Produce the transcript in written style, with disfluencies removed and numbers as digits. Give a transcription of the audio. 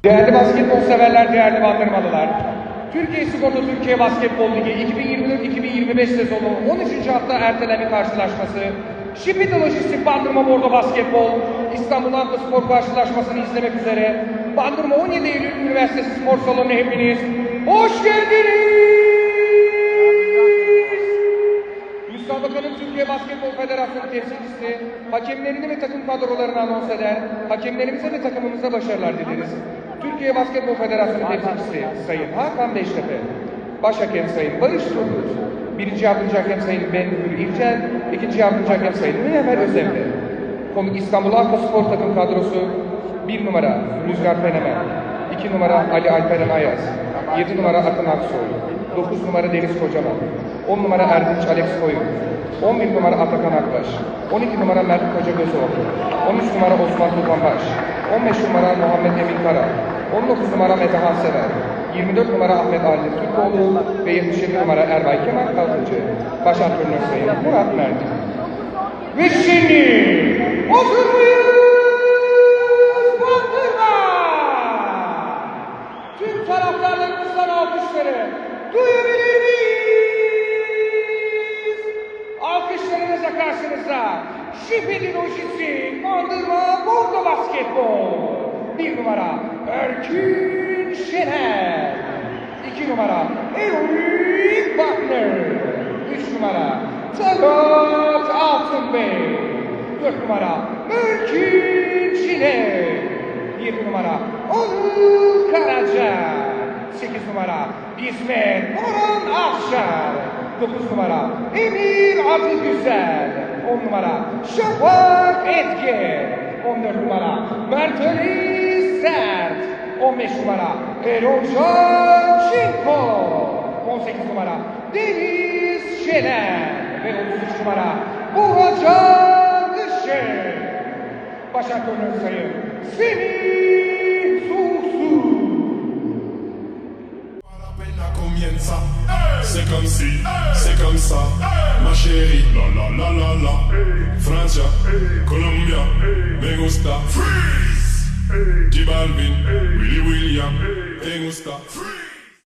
Değerli basketbol severler, değerli Bandırmalılar. Türkiye Sigorta Türkiye Basketbol Ligi 2024-2025 sezonu 13. hafta erteleme karşılaşması Şipiti Lojistik Bandırma Bordo Basketbol İstanbul Anka Spor karşılaşmasını izlemek üzere Bandırma 17 Eylül Üniversitesi Spor Salonu'na hepiniz hoş geldiniz. Müsabakanın Türkiye Basketbol Federasyonu temsilcisi, hakemlerini ve takım kadrolarını anons eder, hakemlerimize ve takımımıza başarılar dileriz. Türkiye Basketbol Federasyonu temsilcisi Sayın Hakan Beştepe, Baş Hakem Sayın Barış Turgut, Birinci Yardımcı Hakem Sayın Benhur İlcel, İkinci Yardımcı Hakem Sayın Münevver Özemre. Konuk İstanbul Anka Spor takım kadrosu 1 numara Rüzgar Fenemen, 2 numara Ali Alperen Ayaz, 7 numara Akın Aksoy, 9 numara Deniz Kocaman, 10 numara Erdinç Alex Koyun, 11 numara Atakan Akbaş, 12 numara Mert Kocagözoğlu, 13 numara Osman Tufanbaş, 15 numara Muhammed Emin Kara, 19 numara Metehan Sever, 24 numara Ahmet Ali Türkoğlu ve 77 numara Erbay Kemal Kalkıcı. Baş antrenör Sayın Murat Mert. Ve şimdi hazır mıyız? Bandırma! Tüm taraftarlarımızdan alkışları duyabilir miyiz? Alkışlarınızla karşınızda Şipiti Lojistik Bandırma Bordo Basketbol. 1 numara Erkin Şener, 2 numara Erwin Butler, 3 numara Talat Altınbey, 4 numara Erkin Çilek, 7 numara Onur Karaca, 8 numara İsmet Orhan Afşar, 9 numara Emir Adıgüzel, 10 numara Şafak Etke, 14 numara Mert Ali Sert, 15 numara Erolcan Çinko, 18 numara Deniz Şener ve 33 numara Burhan Işık. Baş antrenör Sayın Semih Susu. C'est comme si, c'est comme ça, ma chérie, la la la la la. Francia, Colombia, me gusta. Freeze. J Balvin, Willy William, te gusta. Freeze.